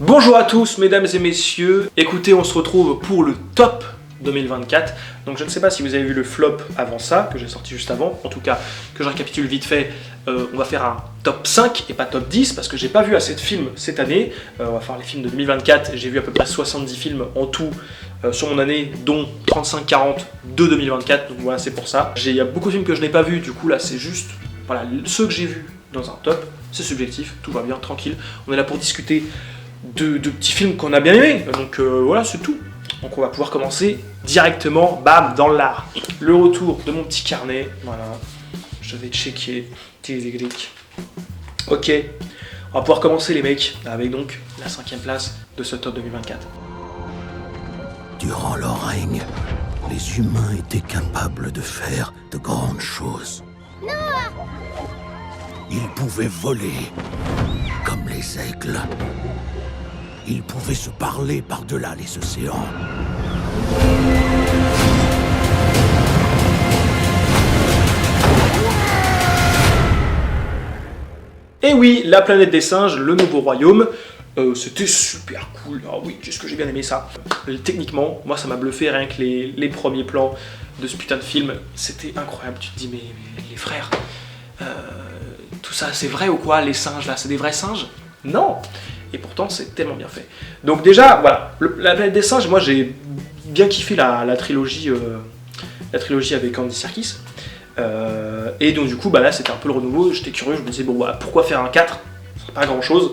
Bonjour à tous mesdames et messieurs, écoutez on se retrouve pour le top 2024. Donc je ne sais pas si vous avez vu le flop avant ça, que j'ai sorti juste avant, en tout cas que je récapitule vite fait, on va faire un top 5 et pas top 10 parce que j'ai pas vu assez de films cette année. On va faire les films de 2024, j'ai vu à peu près 70 films en tout sur mon année, dont 35-40 de 2024, donc voilà c'est pour ça. Il y a beaucoup de films que je n'ai pas vus, du coup là c'est juste, voilà, ceux que j'ai vus dans un top, c'est subjectif, tout va bien, tranquille. On est là pour discuter de petits films qu'on a bien aimés, donc voilà c'est tout. Donc on va pouvoir commencer directement, bam, dans l'art. Le retour de mon petit carnet, voilà, je vais checker, ok, on va pouvoir commencer les mecs, avec donc la 5e place de ce top 2024. Durant leur règne, les humains étaient capables de faire de grandes choses. Ils pouvaient voler comme les aigles. Ils pouvaient se parler par-delà les océans. Et oui, La planète des singes, le nouveau royaume, c'était super cool. Ah oui, qu'est-ce que j'ai bien aimé ça. Techniquement, moi ça m'a bluffé rien que les premiers plans de ce putain de film. C'était incroyable, tu te dis mais les frères, tout ça c'est vrai ou quoi, les singes là, c'est des vrais singes? Non. Et pourtant c'est tellement bien fait. Donc déjà, voilà, La planète des singes, moi j'ai bien kiffé la trilogie avec Andy Serkis. Et donc du coup, bah là c'était un peu le renouveau, j'étais curieux, je me disais bon bah pourquoi faire un 4? C'est pas grand chose.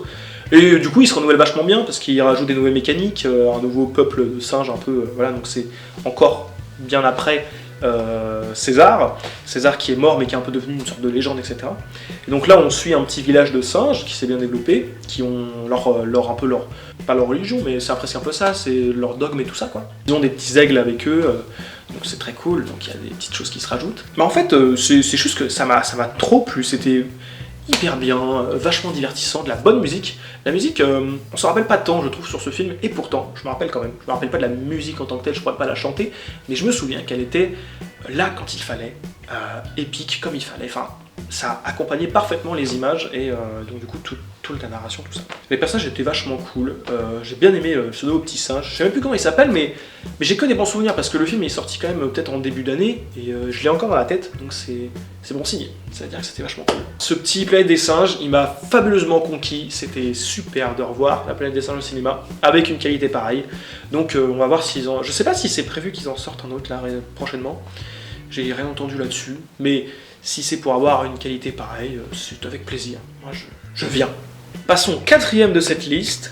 Et du coup il se renouvelle vachement bien parce qu'il rajoute des nouvelles mécaniques, un nouveau peuple de singes un peu, voilà, donc c'est encore bien après César qui est mort mais qui est un peu devenu une sorte de légende, etc. Et donc là on suit un petit village de singes qui s'est bien développé, qui ont pas leur religion, mais c'est presque un peu ça, c'est leur dogme et tout ça quoi. Ils ont des petits aigles avec eux, donc c'est très cool, donc il y a des petites choses qui se rajoutent. Mais en fait c'est juste que ça m'a trop plu, c'était hyper bien, vachement divertissant, de la bonne musique. La musique, on s'en rappelle pas tant, je trouve, sur ce film, et pourtant, je me rappelle quand même. Je me rappelle pas de la musique en tant que telle, je pourrais pas la chanter, mais je me souviens qu'elle était là quand il fallait, épique comme il fallait. Enfin, ça accompagnait parfaitement les images, et donc du coup, toute la narration, tout ça. Les personnages étaient vachement cool, j'ai bien aimé ce nouveau petit singe. Je sais même plus comment il s'appelle, mais j'ai que des bons souvenirs, parce que le film est sorti quand même peut-être en début d'année, et je l'ai encore dans la tête, donc c'est bon signe. Ça veut dire que c'était vachement cool. Ce petit Planète des singes, il m'a fabuleusement conquis, c'était super de revoir La planète des singes au cinéma, avec une qualité pareille. Donc on va voir s'ils en... Je sais pas si c'est prévu qu'ils en sortent un autre là prochainement, j'ai rien entendu là-dessus, mais si c'est pour avoir une qualité pareille, c'est avec plaisir. Moi je viens. Passons 4e de cette liste.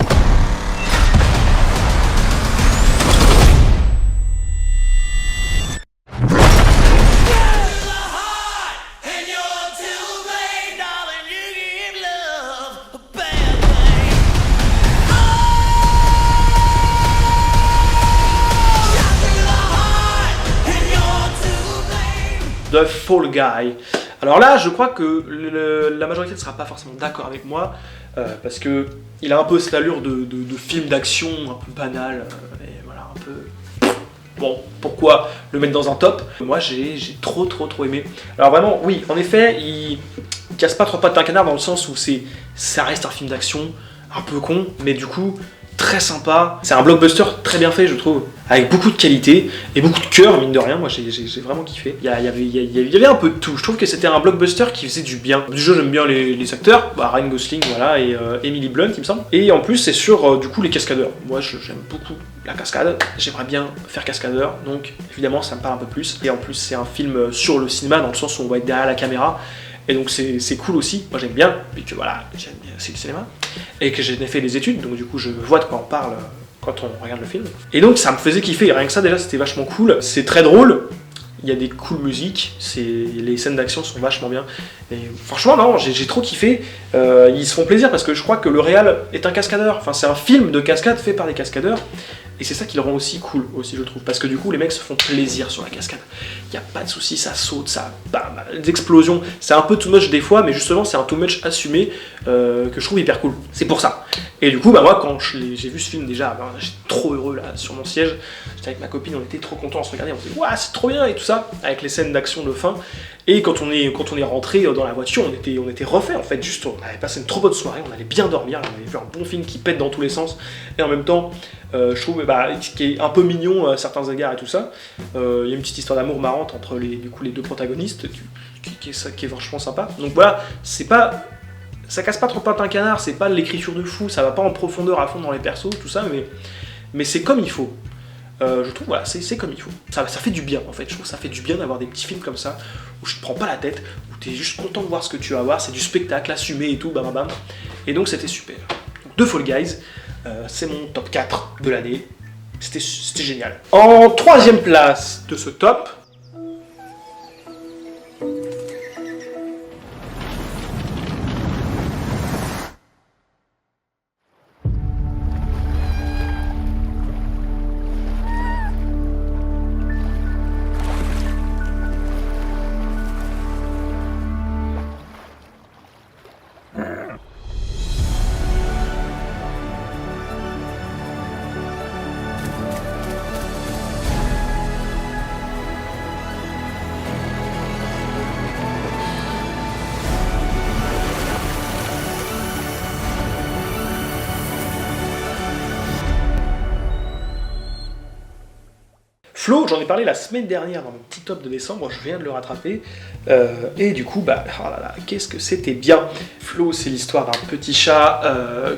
The Fall Guy. Alors là, je crois que la majorité ne sera pas forcément d'accord avec moi, parce que il a un peu cette allure de film d'action un peu banal, et voilà, un peu... Bon, pourquoi le mettre dans un top? Moi, j'ai trop aimé. Alors vraiment, oui, en effet, il casse pas trois pattes d'un canard dans le sens où ça reste un film d'action, un peu con, mais du coup... très sympa, c'est un blockbuster très bien fait je trouve, avec beaucoup de qualité et beaucoup de cœur mine de rien, moi j'ai vraiment kiffé. Il y avait un peu de tout, je trouve que c'était un blockbuster qui faisait du bien. Du jeu j'aime bien les acteurs, Ryan Gosling voilà, et Emily Blunt il me semble, et en plus c'est sur du coup les cascadeurs. Moi j'aime beaucoup la cascade, j'aimerais bien faire cascadeur, donc évidemment ça me parle un peu plus, et en plus c'est un film sur le cinéma dans le sens où on va être derrière la caméra. Et donc c'est cool aussi, moi j'aime bien, et que voilà, j'aime bien c'est le cinéma, et que j'ai fait des études, donc du coup je vois de quoi on parle quand on regarde le film. Et donc ça me faisait kiffer, rien que ça déjà c'était vachement cool, c'est très drôle, il y a des cool musiques, les scènes d'action sont vachement bien, et franchement non, j'ai trop kiffé, ils se font plaisir parce que je crois que le réal est un cascadeur, enfin c'est un film de cascade fait par des cascadeurs, et c'est ça qui le rend aussi cool, aussi je trouve, parce que du coup les mecs se font plaisir sur la cascade. Il n'y a pas de soucis, ça saute, ça bam, des explosions, c'est un peu too much des fois, mais justement c'est un too much assumé que je trouve hyper cool, c'est pour ça. Et du coup, bah moi, quand j'ai vu ce film déjà, bah, j'étais trop heureux là sur mon siège. J'étais avec ma copine, on était trop contents, on se regardait, on se disait waouh, c'est trop bien et tout ça, avec les scènes d'action de fin. Et quand on est rentré dans la voiture, on était refait en fait. Juste, on avait passé une trop bonne soirée, on allait bien dormir, on avait vu un bon film qui pète dans tous les sens. Et en même temps, je trouve qui est un peu mignon à certains égards et tout ça. Il y a une petite histoire d'amour marrante entre les deux protagonistes qui est vachement sympa. Donc voilà, c'est pas. Ça casse pas trop patin canard, c'est pas l'écriture de fou, ça va pas en profondeur à fond dans les persos, tout ça, mais c'est comme il faut. Je trouve, voilà, c'est comme il faut. Ça fait du bien, en fait. Je trouve que ça fait du bien d'avoir des petits films comme ça, où je te prends pas la tête, où t'es juste content de voir ce que tu vas voir, c'est du spectacle assumé et tout, bam bam bam. Et donc c'était super. Donc, The Fall Guys, c'est mon top 4 de l'année. C'était génial. En troisième place de ce top, Flo, j'en ai parlé la semaine dernière dans mon petit top de décembre, je viens de le rattraper, et du coup, bah, oh là là, qu'est-ce que c'était bien. Flo, c'est l'histoire d'un petit chat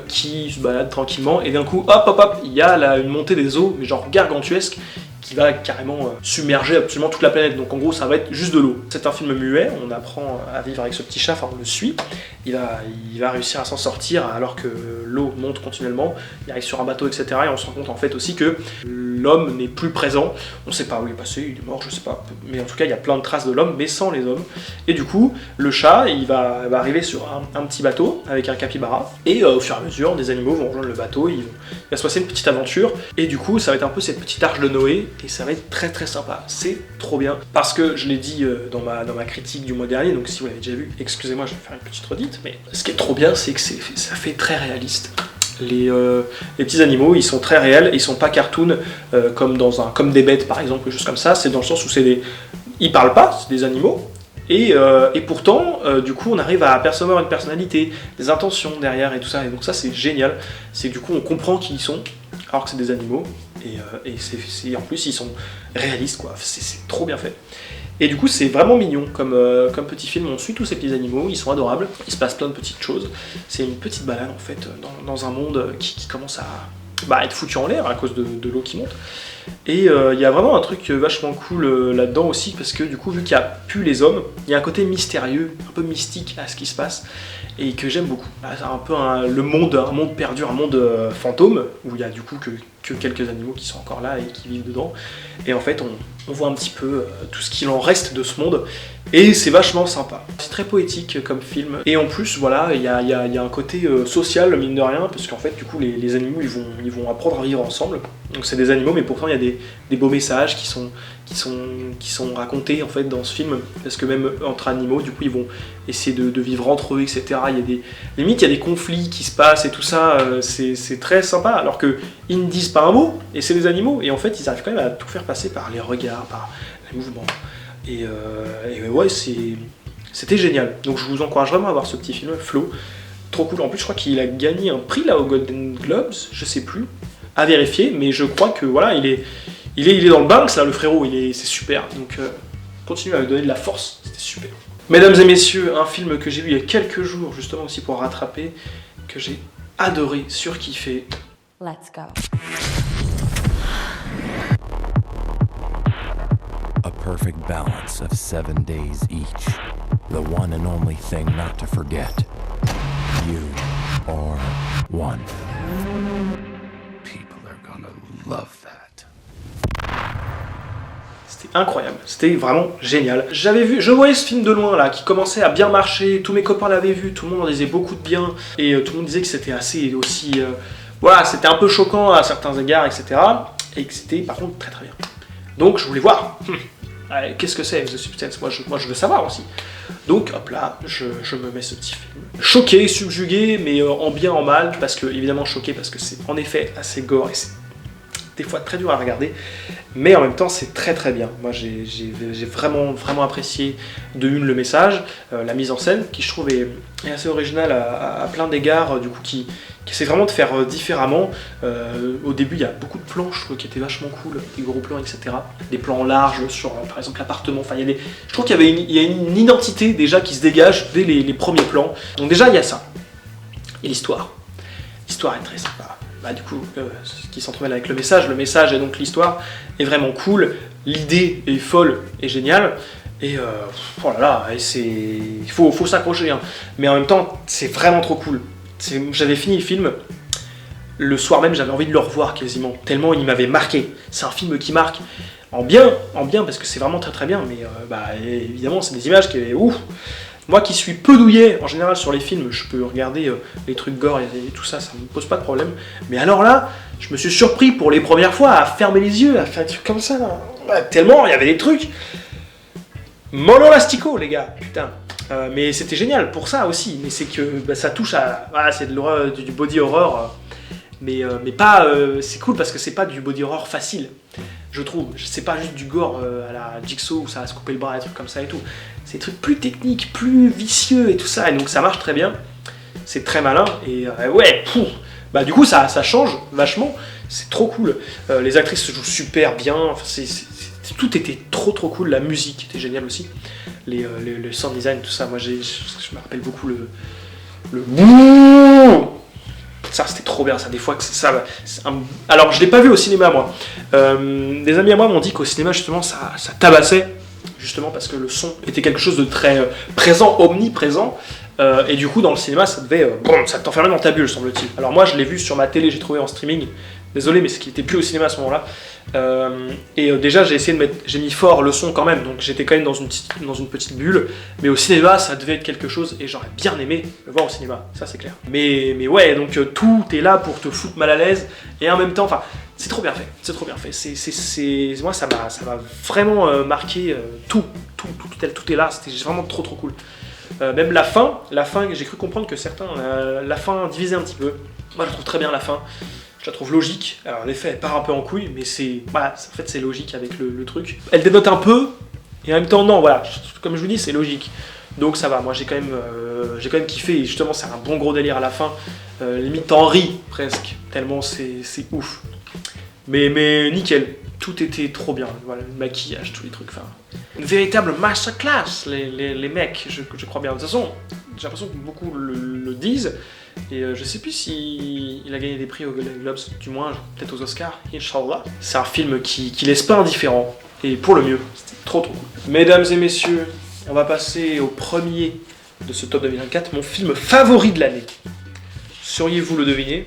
qui se balade tranquillement, et d'un coup, hop hop hop, il y a une montée des eaux, mais genre gargantuesque, qui va carrément submerger absolument toute la planète. Donc en gros, ça va être juste de l'eau. C'est un film muet, on apprend à vivre avec ce petit chat, enfin on le suit. Il va réussir à s'en sortir alors que l'eau monte continuellement. Il arrive sur un bateau, etc. Et on se rend compte en fait aussi que l'homme n'est plus présent. On ne sait pas où il est passé, il est mort, je sais pas. Mais en tout cas, il y a plein de traces de l'homme, mais sans les hommes. Et du coup, le chat, il va arriver sur un petit bateau avec un capybara. Et au fur et à mesure, des animaux vont rejoindre le bateau. Il va se passer une petite aventure. Et du coup, ça va être un peu cette petite arche de Noé. Et ça va être très très sympa. C'est trop bien. Parce que je l'ai dit dans ma critique du mois dernier, donc si vous l'avez déjà vu, excusez-moi, je vais faire une petite redite. Mais ce qui est trop bien, c'est que ça fait très réaliste. Les petits animaux, ils sont très réels, ils sont pas cartoon comme des bêtes par exemple, quelque chose comme ça. C'est dans le sens où ils parlent pas, c'est des animaux. Et pourtant, du coup, on arrive à apercevoir une personnalité, des intentions derrière et tout ça. Et donc ça, c'est génial. C'est du coup, on comprend qui ils sont, alors que c'est des animaux. Et en plus, ils sont réalistes, quoi. C'est trop bien fait. Et du coup, c'est vraiment mignon comme petit film. On suit tous ces petits animaux, ils sont adorables. Il se passe plein de petites choses. C'est une petite balade, en fait, dans un monde qui commence à être foutu en l'air à cause de l'eau qui monte. Et il y a vraiment un truc vachement cool là-dedans aussi, parce que du coup, vu qu'il n'y a plus les hommes, il y a un côté mystérieux, un peu mystique à ce qui se passe, et que j'aime beaucoup. C'est un peu un monde perdu, un monde fantôme, où il y a du coup que quelques animaux qui sont encore là et qui vivent dedans. Et en fait, on voit un petit peu tout ce qu'il en reste de ce monde, et c'est vachement sympa. C'est très poétique comme film, et en plus, voilà, il y a un côté social, mine de rien, parce qu'en fait, du coup, les animaux, ils vont apprendre à vivre ensemble. Donc c'est des animaux, mais pourtant, il y a des beaux messages qui sont racontés, en fait, dans ce film, parce que même entre animaux, du coup, ils vont essayer de vivre entre eux, etc. Limite, il y a des conflits qui se passent, et tout ça, c'est très sympa, alors qu'ils ne disent pas un mot, et c'est des animaux, et en fait, ils arrivent quand même à tout faire passer par les regards, par les mouvements. Et ouais, c'était génial. Donc je vous encourage vraiment à voir ce petit film, Flo. Trop cool. En plus, je crois qu'il a gagné un prix là au Golden Globes, je sais plus, à vérifier, mais je crois que voilà, il est dans le Banks là, le frérot, c'est super. Donc continuez à me donner de la force, c'était super. Mesdames et messieurs, un film que j'ai vu il y a quelques jours, justement aussi pour rattraper, que j'ai adoré, surkiffé. Let's go. A perfect balance of 7 days each. The one and only thing not to forget. You are one. People are gonna love that. C'était incroyable, c'était vraiment génial. Je voyais ce film de loin là, qui commençait à bien marcher, tous mes copains l'avaient vu, tout le monde en disait beaucoup de bien, et tout le monde disait que c'était assez aussi... voilà, c'était un peu choquant à certains égards, etc. Et que c'était par contre très très bien. Donc je voulais voir. Qu'est-ce que c'est The Substance? Moi je veux savoir aussi. Donc hop là, je me mets ce petit film. Choqué, subjugué, mais en bien, en mal, parce que évidemment choqué, parce que c'est en effet assez gore et c'est des fois très dur à regarder, mais en même temps c'est très très bien. Moi j'ai vraiment apprécié de une le message, la mise en scène qui je trouve est assez originale à plein d'égards, du coup qui essaie vraiment de faire différemment. Au début il y a beaucoup de plans, je trouve, qui étaient vachement cool, des gros plans, etc. Des plans larges sur par exemple l'appartement, enfin je trouve qu'il y a une identité déjà qui se dégage dès les premiers plans. Donc déjà il y a ça, et l'histoire est très sympa. Du coup, ce qui s'entremêle avec le message et donc l'histoire est vraiment cool, l'idée est folle et géniale, et oh là là, il faut s'accrocher, hein. Mais en même temps, c'est vraiment trop cool. J'avais fini le film, le soir même j'avais envie de le revoir quasiment, tellement il m'avait marqué. C'est un film qui marque, en bien parce que c'est vraiment très très bien, mais évidemment c'est des images qui est ouf. Moi qui suis peu douillet en général sur les films, je peux regarder les trucs gore et tout ça, ça me pose pas de problème. Mais alors là, je me suis surpris pour les premières fois à fermer les yeux, à faire des trucs comme ça. Tellement il y avait des trucs. Mollo lastico les gars, putain. Mais c'était génial pour ça aussi, mais c'est que ça touche à... Voilà, c'est de l'horreur, du body horror, mais pas... c'est cool parce que c'est pas du body horror facile, je trouve. C'est pas juste du gore à la Jigsaw où ça va se couper le bras, des trucs comme ça et tout. C'est des trucs plus techniques, plus vicieux et tout ça, et donc ça marche très bien. C'est très malin, et ouais, du coup ça change vachement, c'est trop cool. Les actrices se jouent super bien, enfin, tout était trop cool, la musique était géniale aussi. Le sound design, tout ça, moi je me rappelle beaucoup le ça c'était trop bien, ça, des fois que ça alors je l'ai pas vu au cinéma moi, des amis à moi m'ont dit qu'au cinéma justement ça tabassait, justement parce que le son était quelque chose de très présent, omniprésent, et du coup dans le cinéma ça devait ça t'enfermait dans ta bulle, semble-t-il. Alors moi je l'ai vu sur ma télé, j'ai trouvé en streaming, désolé mais ce qui était plus au cinéma à ce moment-là, déjà j'ai mis fort le son quand même, donc j'étais quand même dans une petite bulle, mais au cinéma ça devait être quelque chose et j'aurais bien aimé le voir au cinéma, ça c'est clair. Mais ouais, donc tout est là pour te foutre mal à l'aise, et en même temps, enfin c'est trop bien fait, moi ça m'a vraiment marqué, tout est là, c'était vraiment trop cool. Même la fin, j'ai cru comprendre que certains, la fin divisait un petit peu. Moi je trouve très bien la fin. Je la trouve logique. Alors en effet, elle part un peu en couille, mais en fait c'est logique avec le truc. Elle dénote un peu, et en même temps non, voilà, comme je vous dis, c'est logique. Donc ça va, moi j'ai quand même kiffé, et justement c'est un bon gros délire à la fin. Limite t'en ris presque, tellement c'est ouf. Mais nickel, tout était trop bien, voilà, le maquillage, tous les trucs, enfin... Une véritable masterclass, les mecs, je crois bien. De toute façon, j'ai l'impression que beaucoup le disent, et je sais plus s'il a gagné des prix aux Golden Globes, du moins peut-être aux Oscars, Inch'Allah. C'est un film qui laisse pas indifférent, et pour le mieux, c'était trop cool. Mesdames et messieurs, on va passer au premier de ce top 2024, mon film favori de l'année. Sauriez-vous le deviner ?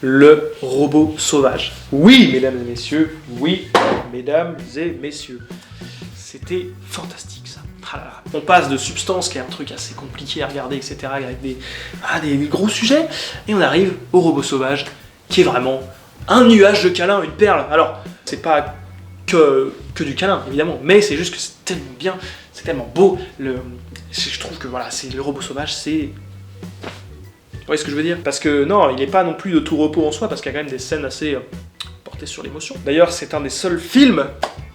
Le robot sauvage. Oui, mesdames et messieurs, c'était fantastique ça. Ah là là. On passe de Substance, qui est un truc assez compliqué à regarder, etc., avec des gros sujets, et on arrive au robot sauvage, qui est vraiment un nuage de câlins, une perle. Alors, c'est pas que du câlin, évidemment, mais c'est juste que c'est tellement bien, c'est tellement beau. Je trouve que voilà, le robot sauvage, c'est... Vous voyez ce que je veux dire? Parce que non, il n'est pas non plus de tout repos en soi, parce qu'il y a quand même des scènes assez portées sur l'émotion. D'ailleurs, c'est un des seuls films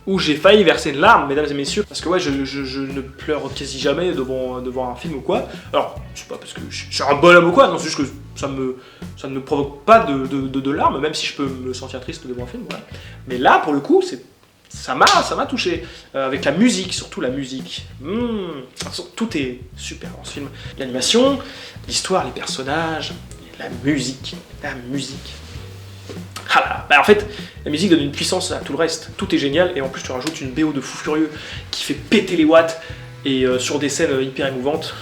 où j'ai failli verser une larme, mesdames et messieurs, parce que ouais, je ne pleure quasi jamais devant un film ou quoi. Alors, c'est pas parce que je suis un bonhomme ou quoi, non, c'est juste que ça ne me provoque pas de larmes, même si je peux me sentir triste devant un film, voilà. Mais là, pour le coup, ça m'a touché, avec la musique, surtout la musique. Tout est super dans ce film. L'animation, l'histoire, les personnages, la musique. Ah là, bah en fait, la musique donne une puissance à tout le reste. Tout est génial et en plus tu rajoutes une BO de fou furieux qui fait péter les watts et sur des scènes hyper émouvantes.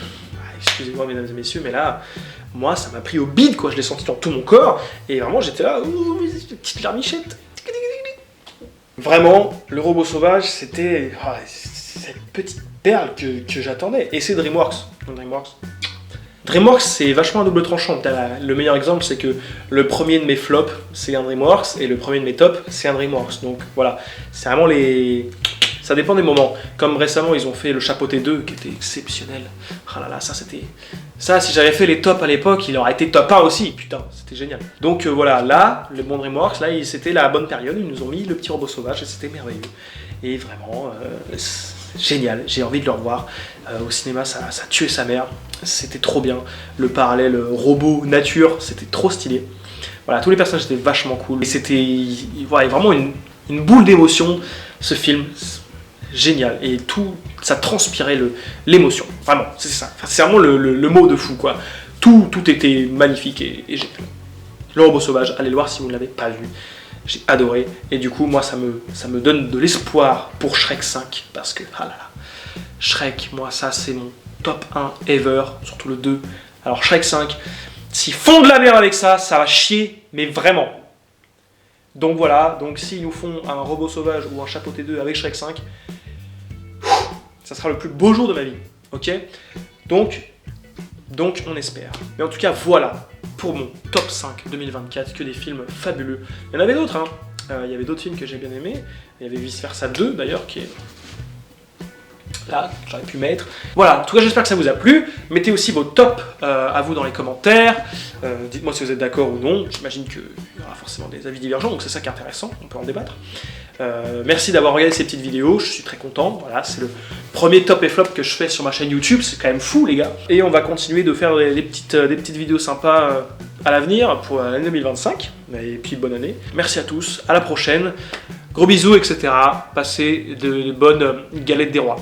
Excusez-moi mesdames et messieurs, mais là, moi ça m'a pris au bide quoi, je l'ai senti dans tout mon corps et vraiment j'étais là, ouh, petite larmichette. Vraiment, le robot sauvage c'était cette petite perle que j'attendais. Et c'est DreamWorks. DreamWorks, c'est vachement un double tranchant. Le meilleur exemple, c'est que le premier de mes flops, c'est un DreamWorks, et le premier de mes tops, c'est un DreamWorks. Donc voilà, c'est vraiment les... Ça dépend des moments. Comme récemment, ils ont fait le Chapeauté 2, qui était exceptionnel. Ah là là, ça c'était... Ça, si j'avais fait les tops à l'époque, il aurait été top 1 aussi. Putain, c'était génial. Donc voilà, là, le bon DreamWorks, là, c'était la bonne période. Ils nous ont mis le petit robot sauvage, et c'était merveilleux. Et vraiment... génial, j'ai envie de le revoir. Au cinéma, ça tuait sa mère. C'était trop bien. Le parallèle robot-nature, c'était trop stylé. Voilà, tous les personnages étaient vachement cool. Et c'était voilà, vraiment une boule d'émotion, ce film. Génial. Et tout, ça transpirait l'émotion. Vraiment, c'est ça. Enfin, c'est vraiment le mot de fou, quoi. Tout était magnifique et génial. Le robot sauvage, allez le voir si vous ne l'avez pas vu. J'ai adoré, et du coup, moi, ça me donne de l'espoir pour Shrek 5, parce que, ah là là, Shrek, moi, ça, c'est mon top 1 ever, surtout le 2. Alors, Shrek 5, s'ils font de la merde avec ça, ça va chier, mais vraiment. Donc voilà, donc s'ils nous font un robot sauvage ou un Chapeauté 2 avec Shrek 5, ça sera le plus beau jour de ma vie, ok? Donc, on espère. Mais en tout cas, voilà. Pour mon top 5 2024, que des films fabuleux. Il y en avait d'autres, hein. Il y avait d'autres films que j'ai bien aimés. Il y avait Vice Versa 2 d'ailleurs, qui est là, que j'aurais pu mettre. Voilà, en tout cas j'espère que ça vous a plu. Mettez aussi vos tops à vous dans les commentaires. Dites-moi si vous êtes d'accord ou non. J'imagine qu'il y aura forcément des avis divergents, donc c'est ça qui est intéressant, on peut en débattre. Merci d'avoir regardé ces petites vidéos, je suis très content. Voilà, c'est le premier top et flop que je fais sur ma chaîne YouTube, c'est quand même fou les gars. Et on va continuer de faire des petites vidéos sympas à l'avenir pour l'année 2025. Et puis bonne année. Merci à tous, à la prochaine. Gros bisous, etc. Passez de bonnes galettes des rois.